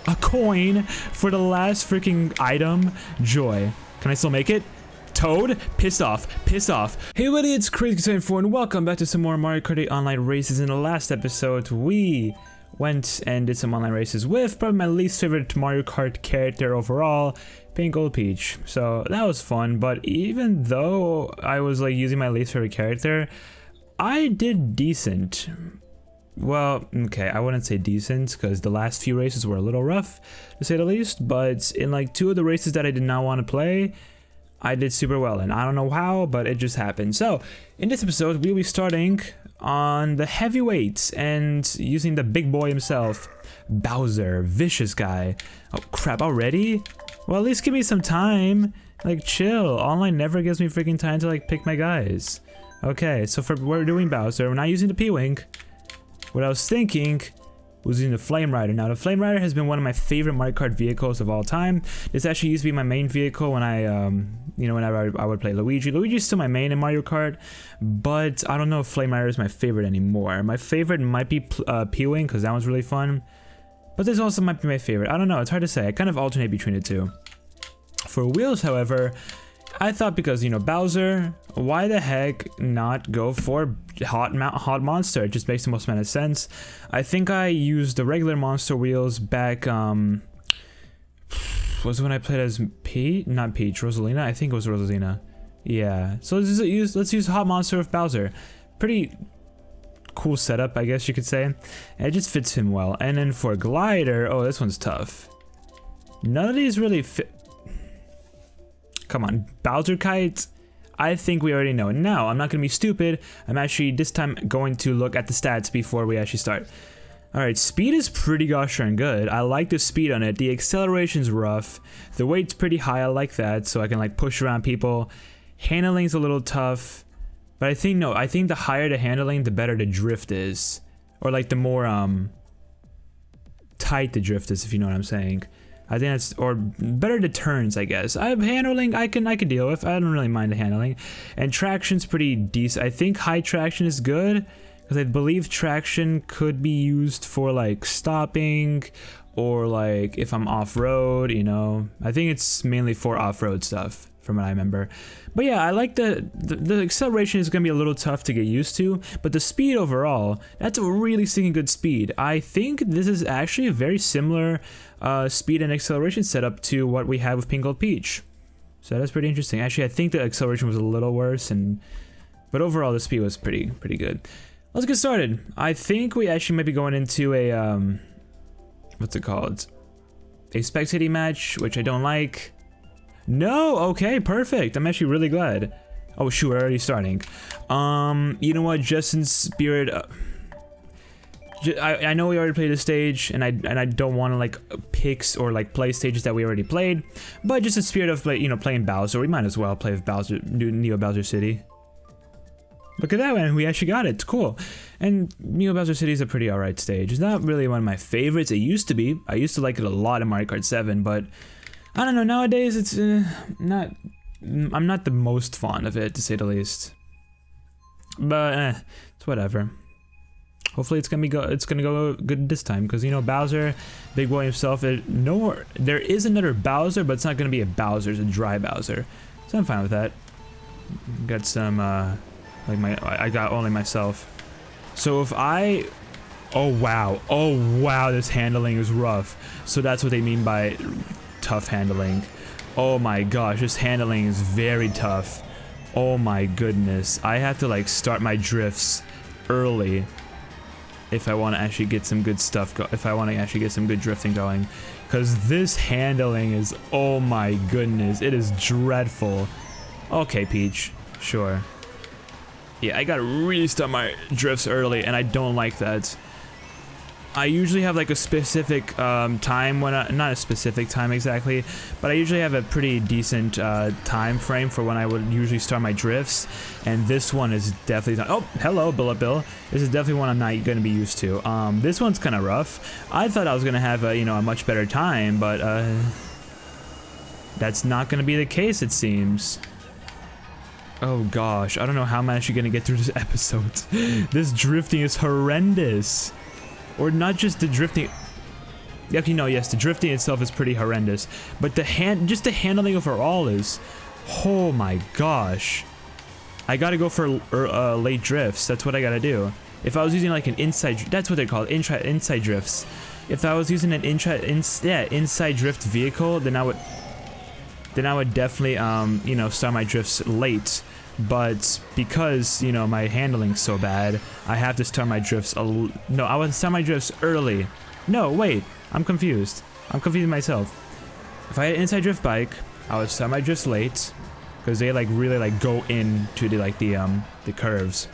a coin for the last freaking item. Joy. Can I still make it? Toad? Piss off. Piss off. Hey everybody, it's Crazy4 and welcome back to some more Mario Kart 8 online races. In the last episode, we went and did some online races with probably my least favorite Mario Kart character overall, Pink Gold Peach. So that was fun, but even though I was like using my least favorite character, I did decent. Well, okay, I wouldn't say decent because the last few races were a little rough, to say the least, but in like 2 of the races that I did not want to play, I did super well, and I don't know how, but it just happened. So, in this episode, we'll be starting on the heavyweights and using the big boy himself, Bowser, vicious guy. Oh crap, already? Well, at least give me some time. Like, chill. Online never gives me freaking time to like pick my guys. Okay, so we're doing Bowser. We're not using the P-Wing. What I was thinking was using the Flame Rider. Now, the Flame Rider has been one of my favorite Mario Kart vehicles of all time. This actually used to be my main vehicle when I, whenever I would play Luigi. Luigi's still my main in Mario Kart, but I don't know if Flame Rider is my favorite anymore. My favorite might be P-Wing, because that one's really fun. But this also might be my favorite. I don't know, it's hard to say. I kind of alternate between the two. For wheels, however, I thought because, you know, Bowser, why the heck not go for hot monster? It just makes the most amount of sense. I think I used the regular monster wheels back, was when I played as not Peach, Rosalina? I think it was Rosalina. Yeah, so let's use hot monster with Bowser. Pretty cool setup, I guess you could say. And it just fits him well. And then for glider, oh, this one's tough. None of these really fit. Come on, Bowser Kite, I think we already know. Now, I'm not going to be stupid. I'm actually, this time, going to look at the stats before we actually start. Alright, speed is pretty gosh darn good. I like the speed on it. The acceleration's rough. The weight's pretty high. I like that, so I can like push around people. Handling's a little tough. But I think, no, I think the higher the handling, the better the drift is. Or like the more, tight the drift is, if you know what I'm saying. I think that's, or better the turns, I guess. Handling, I can deal with. I don't really mind the handling. And traction's pretty decent. I think high traction is good, because I believe traction could be used for like stopping, or like if I'm off-road, you know. I think it's mainly for off-road stuff, from what I remember. But yeah, I like the acceleration is going to be a little tough to get used to, but the speed overall, that's a really stinking good speed. I think this is actually a very similar speed and acceleration setup to what we have with Pink Gold Peach. So that's pretty interesting. Actually, I think the acceleration was a little worse, but overall the speed was pretty good. Let's get started. I think we actually might be going into a what's it called? A spectating match, which I don't like. No, okay, perfect. I'm actually really glad. Oh shoot, we're already starting. You know what? Just in spirit, I know we already played a stage, and I don't want to like pick or like play stages that we already played, but just in spirit of like, you know, playing Bowser, we might as well play with Bowser, Neo Bowser City. Look at that one, we actually got it. It's cool. And Neo Bowser City is a pretty alright stage. It's not really one of my favorites. It used to be. I used to like it a lot in Mario Kart 7, but I don't know, nowadays it's not, I'm not the most fond of it, to say the least. But it's whatever. Hopefully it's gonna go good this time, because you know Bowser, big boy himself. There is another Bowser, but it's not gonna be a Bowser. It's a dry Bowser, so I'm fine with that. Got some I got only myself. So if I, oh wow, this handling is rough. So that's what they mean by tough handling. Oh my gosh, this handling is very tough. Oh my goodness, I have to like start my drifts early if I want to actually get some good stuff if I want to actually get some good drifting going, because this handling is, oh my goodness, it is dreadful. Okay, Peach, sure. Yeah, I gotta really start my drifts early, and I don't like that. I usually have like a specific time when not a specific time exactly, but I usually have a pretty decent time frame for when I would usually start my drifts, and this one is definitely not. Oh, hello, Bill. This is definitely one I'm not going to be used to. This one's kind of rough. I thought I was going to have a, you know, a much better time, but that's not going to be the case, it seems. Oh gosh, I don't know how I'm actually going to get through this episode. This drifting is horrendous. Or not just the drifting. Actually, no, yes, the drifting itself is pretty horrendous, but just the handling overall is, oh my gosh. I gotta go for late drifts. That's what I gotta do. If I was using like an inside, that's what they're called, inside drifts. If I was using an inside drift vehicle, then I would definitely, you know, start my drifts late. But because, you know, my handling's so bad, I have to start my drifts no, I would start my drifts early. No, wait, I'm confused. I'm confusing myself. If I had an inside drift bike, I would start my drifts late, because they like really like go into the curves.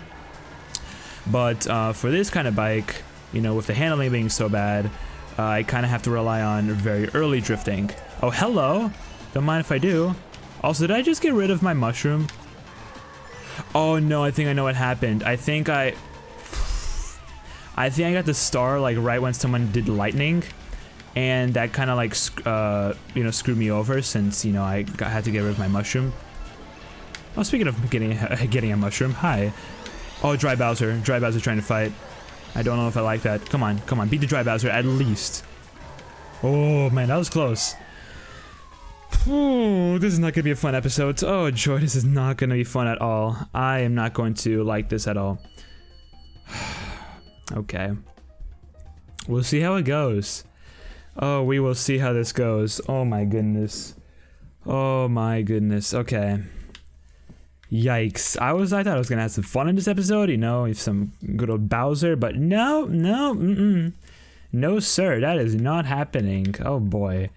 But for this kind of bike, you know, with the handling being so bad, I kind of have to rely on very early drifting. Oh, hello! Don't mind if I do. Also, did I just get rid of my mushroom? Oh no, I think I know what happened. I think I got the star like right when someone did lightning, and that kind of like you know, screwed me over since, you know, I had to get rid of my mushroom. Oh, speaking of getting a mushroom, hi. Oh, Dry Bowser trying to fight. I don't know if I like that. Come on, come on, beat the Dry Bowser at least. Oh man, that was close. Ooh, this is not gonna be a fun episode. Oh joy, this is not gonna be fun at all. I am not going to like this at all. Okay. We'll see how it goes. Oh, we will see how this goes. Oh my goodness. Oh my goodness. Okay. Yikes. I thought I was gonna have some fun in this episode, you know, some good old Bowser, but no, no sir, that is not happening. Oh boy.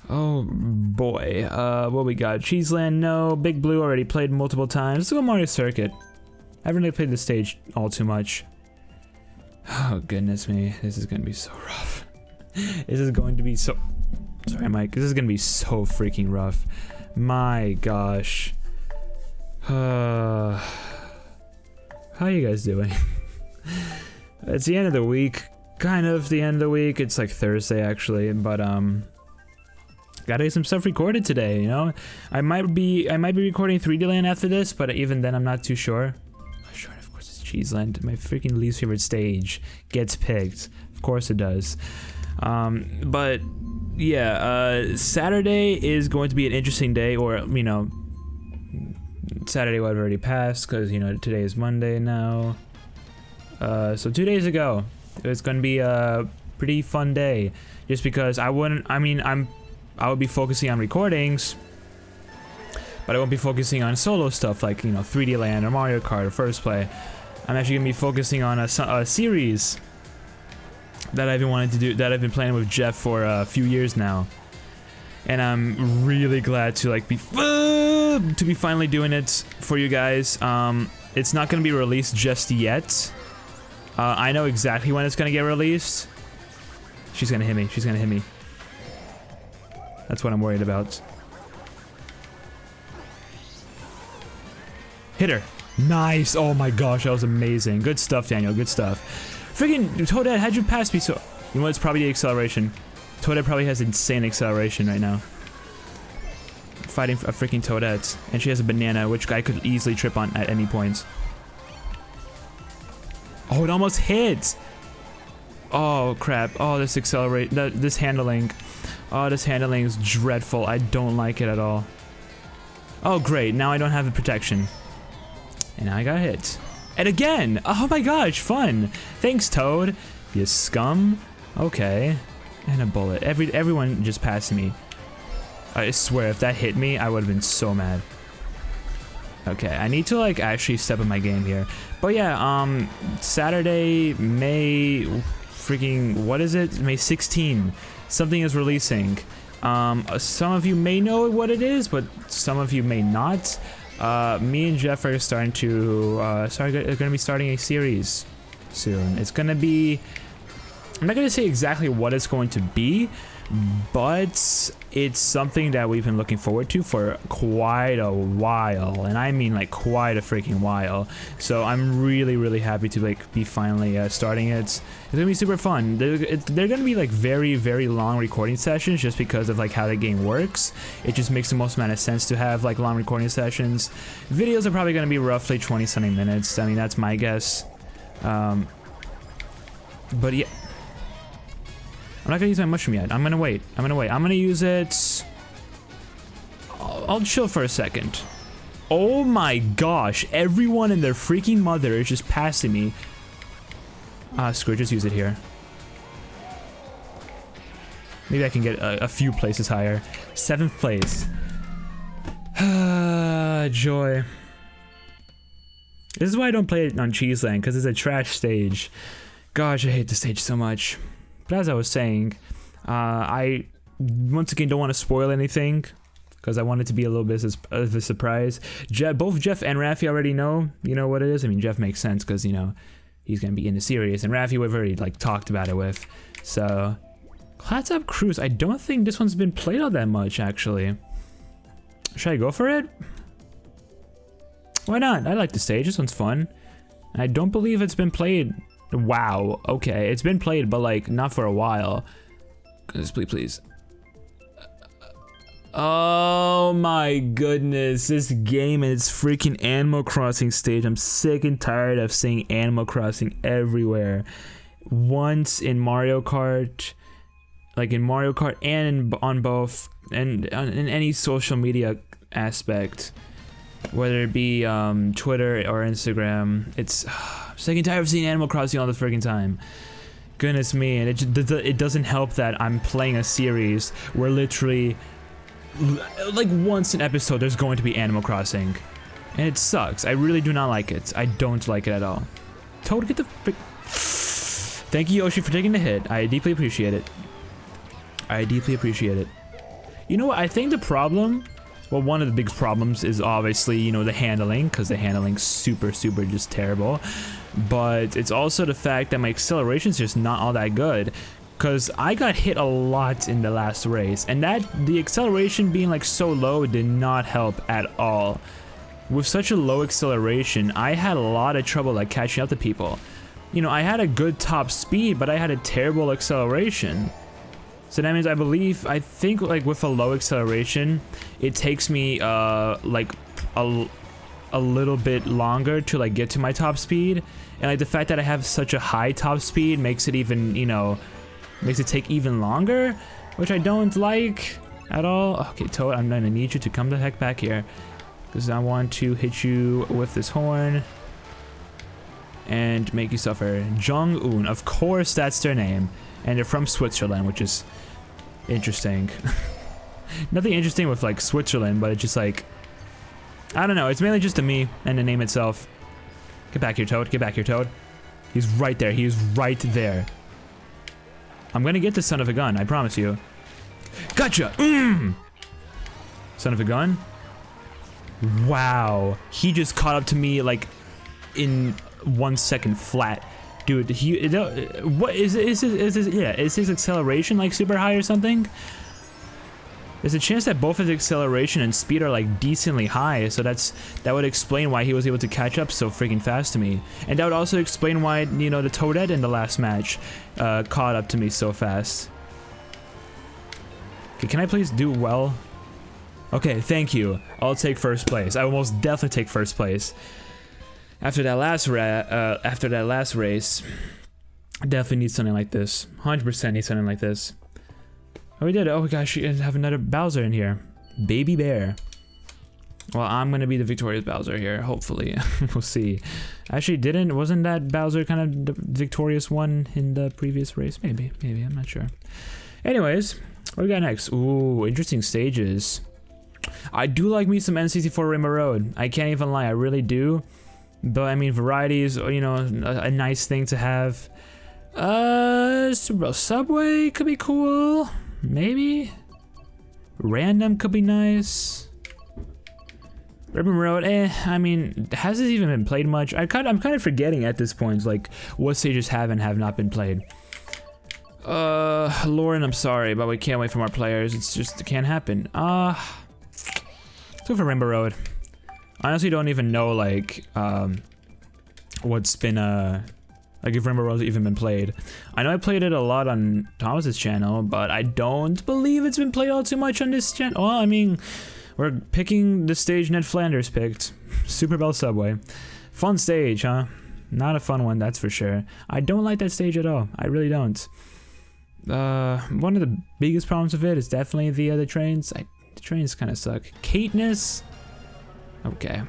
Oh boy. What we got? Cheeseland, no. Big Blue already played multiple times. Let's go Mario Circuit. I haven't really played this stage all too much. Oh goodness me, this is gonna be so rough. This is going to be so... Sorry Mike, this is gonna be so freaking rough. My gosh. How you guys doing? It's the end of the week. Kind of the end of the week. It's like Thursday actually, but gotta get some stuff recorded today, you know? I might be recording 3D Land after this, but even then I'm not too sure. Oh, sure, of course it's Cheeseland. My freaking least favorite stage gets picked. Of course it does. But yeah, Saturday is going to be an interesting day, or you know, Saturday would have already passed because, you know, today is Monday now. So 2 days ago, it was going to be a pretty fun day, just because I would be focusing on recordings, but I won't be focusing on solo stuff like, you know, 3D Land or Mario Kart or First Play. I'm actually going to be focusing on a series that I've been wanting to do, that I've been playing with Jeff for a few years now. And I'm really glad to like be finally doing it for you guys. It's not gonna be released just yet. I know exactly when it's gonna get released. She's gonna hit me. She's gonna hit me. That's what I'm worried about. Hit her. Nice. Oh my gosh, that was amazing. Good stuff, Daniel. Good stuff. Freaking Toadette, how'd you pass me so? You know what? It's probably the acceleration. Toadette probably has insane acceleration right now. Fighting a freaking Toadette. And she has a banana, which I could easily trip on at any point. Oh, it almost hit! Oh, crap. Oh, this this handling. Oh, this handling is dreadful. I don't like it at all. Oh, great. Now I don't have the protection. And I got hit. And again! Oh my gosh, fun! Thanks, Toad. You scum. Okay. And a bullet. Everyone just passed me. I swear, if that hit me, I would have been so mad. Okay, I need to like actually step up my game here. But yeah, Saturday, May freaking, what is it? May 16. Something is releasing. Some of you may know what it is, but some of you may not. Me and Jeff are starting to gonna be starting a series soon. It's gonna be, I'm not gonna say exactly what it's going to be, but it's something that we've been looking forward to for quite a while, and I mean like quite a freaking while. So I'm really happy to like be finally starting it. It's gonna be super fun. They're gonna be like very long recording sessions, just because of like how the game works. It just makes the most amount of sense to have like long recording sessions. Videos are probably gonna be roughly 20-something minutes. I mean, that's my guess. But yeah. I'm not gonna use my mushroom yet. I'm gonna wait. I'm gonna use it. I'll chill for a second. Oh my gosh, everyone and their freaking mother is just passing me. Screw it, just use it here. Maybe I can get a few places higher. 7th place. Joy. This is why I don't play it on Cheeseland, because it's a trash stage. Gosh, I hate the stage so much. But as I was saying, I once again don't want to spoil anything, because I want it to be a little bit of a surprise. Both Jeff and Rafi already know, you know what it is. I mean, Jeff makes sense, because, you know, he's going to be in the series, and Rafi we've already, like, talked about it with. So, Class Up Cruise, I don't think this one's been played all that much, actually. Should I go for it? Why not? I like the stage. This one's fun. I don't believe it's been played. Wow. Okay, it's been played, but like not for a while. Please, please. Oh my goodness, this game and its freaking Animal Crossing stage. I'm sick and tired of seeing Animal Crossing everywhere. Once in Mario Kart, like in Mario Kart and on both, and in any social media aspect, whether it be Twitter or Instagram. It's I'm sick and tired of seeing Animal Crossing all the freaking time. Goodness me, and it doesn't help that I'm playing a series where literally, like once an episode, there's going to be Animal Crossing, and it sucks. I really do not like it. I don't like it at all. Toad, get the frick. Thank you, Yoshi, for taking the hit. I deeply appreciate it. I deeply appreciate it. You know what? I think the problem, well, one of the big problems is obviously, you know, the handling, because the handling's super just terrible. But it's also the fact that my acceleration's just not all that good. Because I got hit a lot in the last race, and the acceleration being like so low did not help at all. With such a low acceleration, I had a lot of trouble like catching up to people. You know, I had a good top speed, but I had a terrible acceleration. So that means I think like with a low acceleration, it takes me like a little bit longer to like get to my top speed. And like the fact that I have such a high top speed makes it even, you know, makes it take even longer, which I don't like at all. Okay, Toad, I'm gonna need you to come the heck back here, because I want to hit you with this horn and make you suffer. Jong-un, of course that's their name, and they're from Switzerland, which is interesting. Nothing interesting with like Switzerland, but it's just like, I don't know, it's mainly just the me and the name itself. Get back here, Toad, get back here, Toad. He's right there, he is right there. I'm gonna get this son of a gun, I promise you. Gotcha! Son of a gun? Wow. He just caught up to me like in 1 second flat. Dude, what is his acceleration like super high or something? There's a chance that both his acceleration and speed are like decently high, so that would explain why he was able to catch up so freaking fast to me. And that would also explain why, you know, the Toadette in the last match caught up to me so fast. Okay, can I please do well? Okay, thank you. I'll take first place. I will most definitely take first place. After that last race, I definitely need something like this. 100% need something like this. Oh, we did. Oh gosh, you have another Bowser in here. Baby bear. Well, I'm gonna be the victorious Bowser here, hopefully. We'll see. Actually, wasn't that Bowser kind of the victorious one in the previous race? Maybe, I'm not sure. Anyways, what we got next? Ooh, interesting stages. I do like me some N64 Rainbow Road. I can't even lie, I really do. But I mean, variety is, you know, a nice thing to have. Subway could be cool. Maybe. Random could be nice. Urban Road, I mean, has this even been played much? I'm kind of forgetting at this point, like, what stages have and have not been played. Lauren, I'm sorry, but we can't wait for more players. It's just, it can't happen. Let's go for Rainbow Road. Honestly, don't even know, like, what's been, like if Rainbow Road's even been played. I know I played it a lot on Thomas's channel, but I don't believe it's been played all too much on this channel. Well, I mean, we're picking the stage Ned Flanders picked. Super Bell Subway. Fun stage, huh? Not a fun one, that's for sure. I don't like that stage at all. I really don't. One of the biggest problems with it is definitely the trains. The trains kind of suck. Cateness. Okay.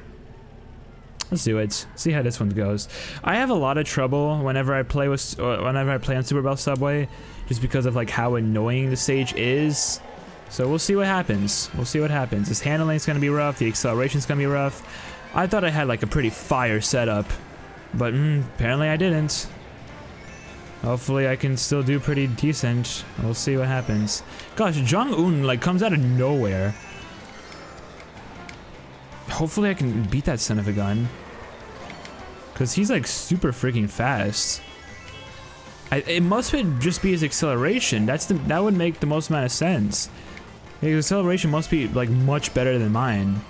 Let's do it. See how this one goes. I have a lot of trouble whenever I play on Super Bell Subway, just because of like how annoying the stage is. So we'll see what happens. We'll see what happens. This handling's gonna be rough. The acceleration's gonna be rough. I thought I had like a pretty fire setup, but apparently I didn't. Hopefully I can still do pretty decent. We'll see what happens. Gosh, Jong-un like comes out of nowhere. Hopefully I can beat that son of a gun. Cause he's like super freaking fast. It must just be his acceleration. That would make the most amount of sense. His acceleration must be like much better than mine.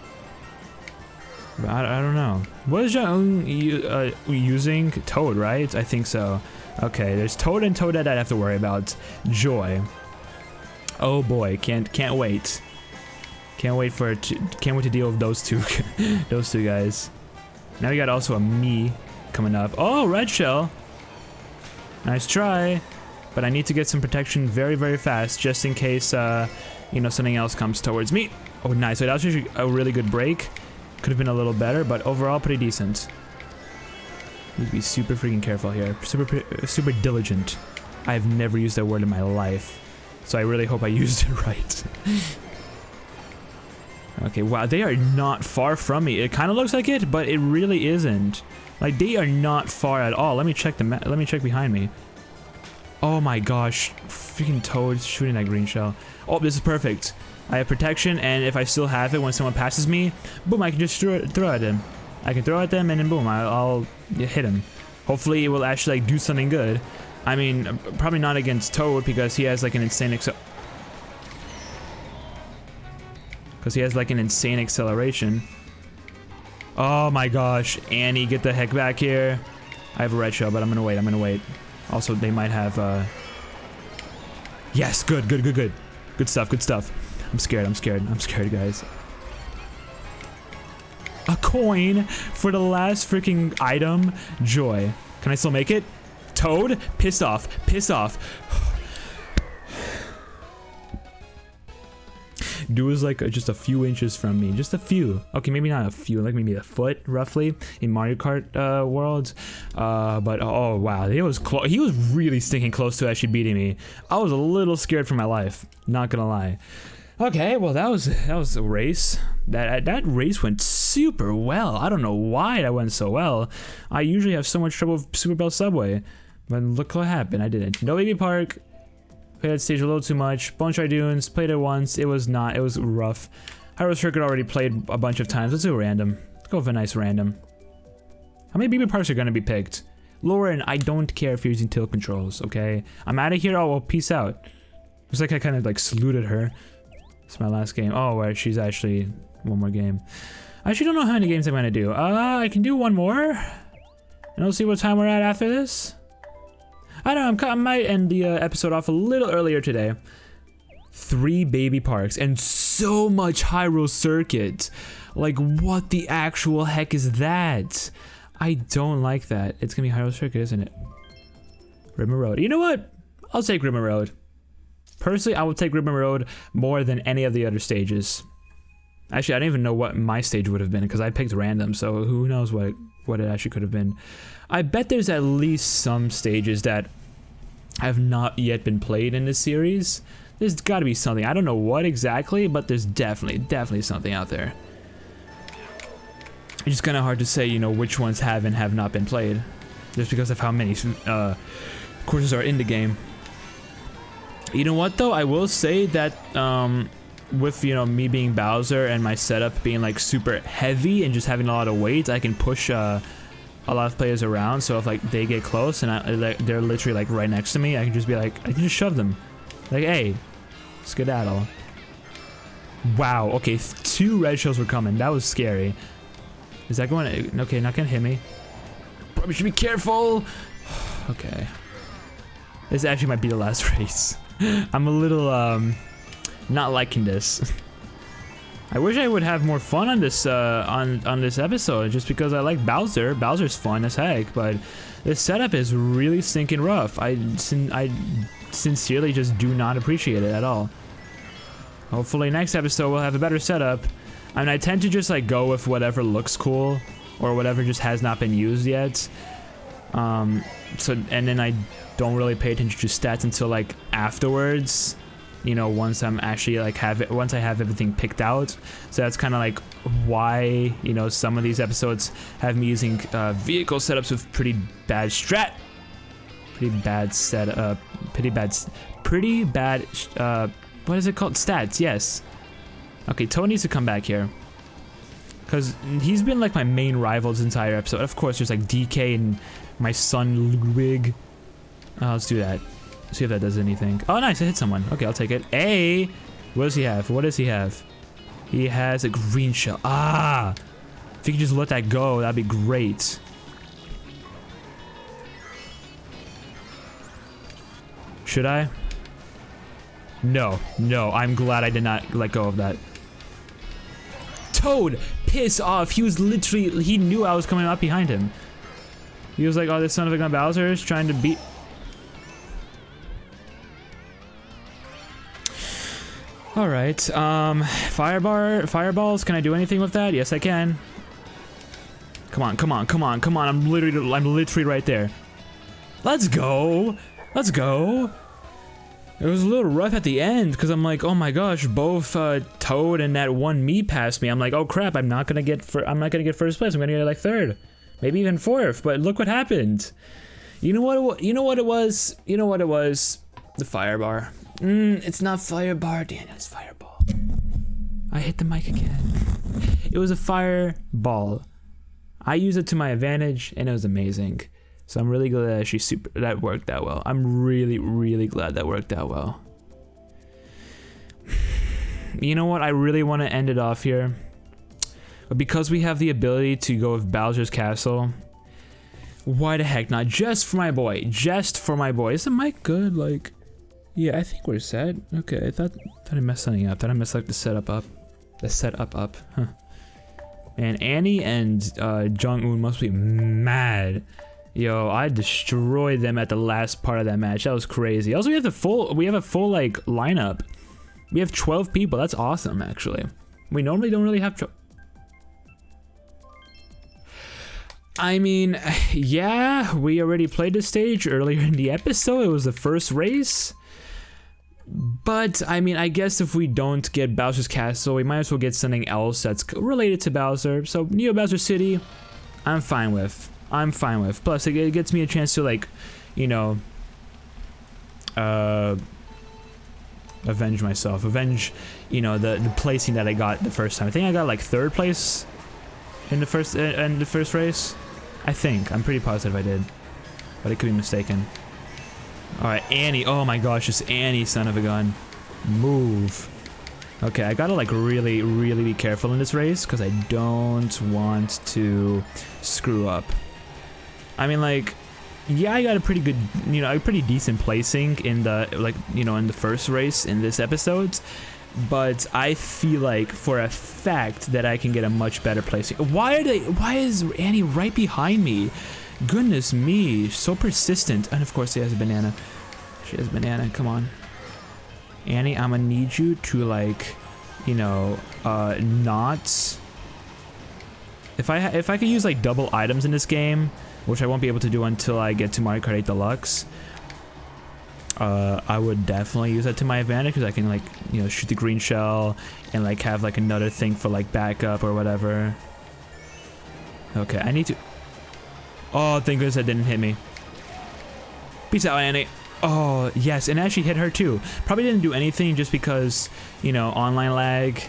But I don't know. What is Jong-un using? Toad, right? I think so. Okay, there's Toad and Toadette I have to worry about. Joy. Oh boy, can't wait. Can't wait to deal with those two those two guys. Now we got also a me coming up. Oh, red shell. Nice try. But I need to get some protection very, very fast just in case you know, something else comes towards me. Oh, nice. So that was actually a really good break. Could have been a little better, but overall pretty decent. Need to be super freaking careful here. Super diligent. I've never used that word in my life, so I really hope I used it right. Okay, wow, they are not far from me. It kind of looks like it, but it really isn't. Like, they are not far at all. Let me check let me check behind me. Oh my gosh, freaking Toad shooting that green shell. Oh, this is perfect. I have protection, and if I still have it when someone passes me, boom, I can just throw at him. I can throw at them, and then boom, I'll hit him. Hopefully, it will actually like do something good. I mean, probably not against Toad because he has like an insane acceleration. Oh my gosh, Annie, get the heck back here. I have a red shell, but I'm gonna wait. Also, they might have, yes, good. Good stuff. I'm scared, guys. A coin for the last freaking item. Joy. Can I still make it? Toad? Piss off. Dude was like just a few inches from me. Just a few. Okay, maybe not a few, like maybe a foot, roughly, in Mario Kart world. But oh wow, he was really stinking close to actually beating me. I was a little scared for my life, not gonna lie. Okay, well that was a race. That race went super well. I don't know why that went so well. I usually have so much trouble with Super Bell Subway, but look what happened. I didn't. No Baby Park. Played that stage a little too much. Bone Dry Dunes, played it once. It was rough. Hyrule Circuit already played a bunch of times. Let's do a random. Let's go with a nice random. How many Baby Parks are gonna be picked? Lauren, I don't care if you're using tilt controls, okay? I'm out of here. Oh, well, peace out. Looks like I kind of like saluted her. It's my last game. Oh, where she's actually one more game. I actually don't know how many games I'm gonna do. I can do one more. And we'll see what time we're at after this. I don't know, I might end the episode off a little earlier today. 3 Baby Parks and so much Hyrule Circuit. Like, what the actual heck is that? I don't like that. It's gonna be Hyrule Circuit, isn't it? Ribbon Road. You know what? I'll take Ribbon Road. Personally, I would take Ribbon Road more than any of the other stages. Actually, I don't even know what my stage would have been because I picked random, so who knows what it actually could have been. I bet there's at least some stages that have not yet been played in this series. There's got to be something. I don't know what exactly, but there's definitely something out there. It's just kind of hard to say, you know, which ones have and have not been played, just because of how many courses are in the game. You know what though? I will say that with, you know, me being Bowser and my setup being like super heavy and just having a lot of weight, I can push a lot of players around. So if like they get close and they're literally like right next to me, I can just be like, I can just shove them. Like, hey, skedaddle. Wow, okay, 2 red shells were coming. That was scary. Is that going? Okay, not gonna hit me. Probably should be careful. Okay. This actually might be the last race. I'm a little not liking this. I wish I would have more fun on this on this episode, just because I like Bowser. Bowser's fun as heck, but this setup is really stinking rough. I sincerely just do not appreciate it at all. Hopefully next episode we'll have a better setup. I mean, I tend to just like go with whatever looks cool or whatever just has not been used yet. And then I don't really pay attention to stats until like afterwards. You know, once I'm actually like once I have everything picked out. So that's kind of like why, you know, some of these episodes have me using vehicle setups with pretty bad what is it called? Stats, yes. Okay, Toad needs to come back here. Because he's been like my main rival this entire episode. Of course, there's like DK and my son Ludwig. Let's do that. See if that does anything. Oh, nice, I hit someone. Okay, I'll take it. Hey! What does he have? What does he have? He has a green shell. Ah! If you could just let that go, that'd be great. Should I? No, I'm glad I did not let go of that. Toad! Piss off! He was literally, he knew I was coming up behind him. He was like, oh, this son of a gun Bowser is trying to beat... Alright, fireballs, can I do anything with that? Yes, I can. Come on, I'm literally right there. Let's go! It was a little rough at the end, because I'm like, oh my gosh, both Toad and that one me passed me. I'm like, oh crap, I'm not gonna get first place, I'm gonna get like third. Maybe even fourth, but look what happened. You know what it was? The fire bar. It's not firebar, Daniel, it's fireball. I hit the mic again. It was a fireball. I used it to my advantage, and it was amazing. So I'm really glad that worked that well. I'm really glad that worked out well. You know what? I really want to end it off here. But because we have the ability to go with Bowser's Castle, why the heck not? Just for my boy. Is the mic good? Like... Yeah, I think we're set. Okay, I thought I messed something up. Thought I messed like the setup up. Huh. And Annie and Jong-un must be mad. Yo, I destroyed them at the last part of that match. That was crazy. Also, we have a full like lineup. We have 12 people. That's awesome, actually. We normally don't really have. I mean, yeah, we already played this stage earlier in the episode. It was the first race. But, I mean, I guess if we don't get Bowser's Castle, we might as well get something else that's related to Bowser. So, Neo Bowser City, I'm fine with. Plus, it gets me a chance to, like, you know, avenge myself. Avenge, you know, the placing that I got the first time. I think I got, like, third place in the first race. I think. I'm pretty positive I did. But I could be mistaken. Alright, Annie. Oh my gosh, this Annie, son of a gun. Move. Okay, I gotta like really be careful in this race because I don't want to screw up. I mean, like, yeah, I got a pretty good, you know, a pretty decent placing in the, like, you know, in the first race in this episode. But I feel like for a fact that I can get a much better placing. Why is Annie right behind me? Goodness me, so persistent. And of course, she has a banana. Come on. Annie, I'm gonna need you to, like, you know, not... If I could use, like, double items in this game, which I won't be able to do until I get to Mario Kart 8 Deluxe, I would definitely use that to my advantage, because I can, like, you know, shoot the green shell and, like, have, like, another thing for, like, backup or whatever. Okay, I need to... Oh, thank goodness that didn't hit me. Peace out, Annie. Oh, yes, and actually hit her too. Probably didn't do anything just because, you know, online lag.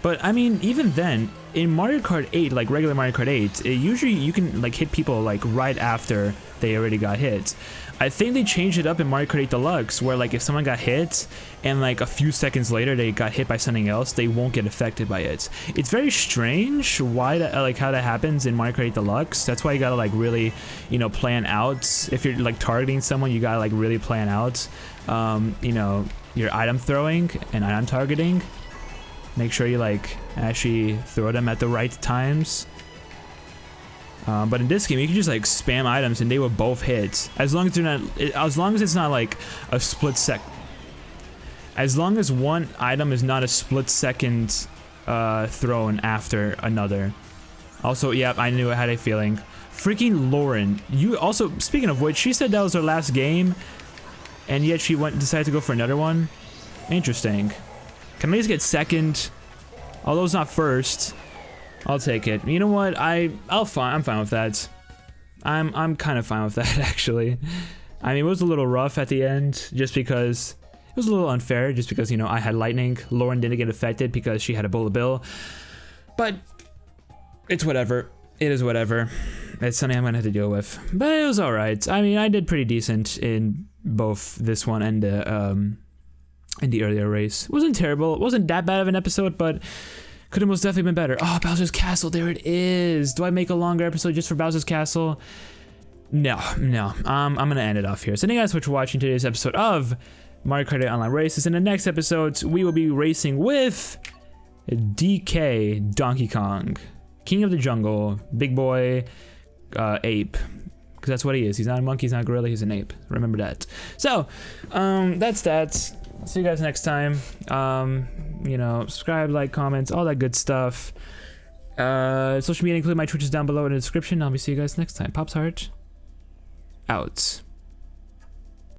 But, I mean, even then, in Mario Kart 8, like regular Mario Kart 8, usually you can, like, hit people, like, right after they already got hit. I think they changed it up in Mario Kart 8 Deluxe, where, like, if someone got hit, and, like, a few seconds later they got hit by something else, they won't get affected by it. It's very strange why that, like, how that happens in Mario Kart 8 Deluxe. That's why you gotta, like, really, you know, plan out. If you're, like, targeting someone, you gotta, like, really plan out, you know, your item throwing and item targeting. Make sure you, like, actually throw them at the right times. But in this game, you can just like spam items and they will both hit. As long as they're not, as long as it's not like a split sec. As long as one item is not a split second thrown after another. Also, yep, I knew I had a feeling. Freaking Lauren. You also, speaking of which, she said that was her last game, and yet she decided to go for another one. Interesting. Can I at least get second? Although it's not first. I'll take it. You know what? I'm fine with that. I'm kind of fine with that actually. I mean, it was a little rough at the end, just because it was a little unfair, just because, you know, I had lightning. Lauren didn't get affected because she had a bullet bill. But it's whatever. It is whatever. It's something I'm gonna have to deal with. But it was alright. I mean, I did pretty decent in both this one and the earlier race. It wasn't terrible. It wasn't that bad of an episode, but could have most definitely been better. Oh, Bowser's Castle, there it is. Do I make a longer episode just for Bowser's Castle? No. I'm gonna end it off here. So thank you guys so much for watching today's episode of Mario Kart 8 Online Races. In the next episode, we will be racing with DK Donkey Kong, King of the Jungle, big boy, ape. Because that's what he is. He's not a monkey, he's not a gorilla, he's an ape. Remember that. So, that's that. See you guys next time. You know, subscribe, like, comments, all that good stuff. Social media, including my Twitch, is down below in the description. I'll see you guys next time. Pops Heart, out.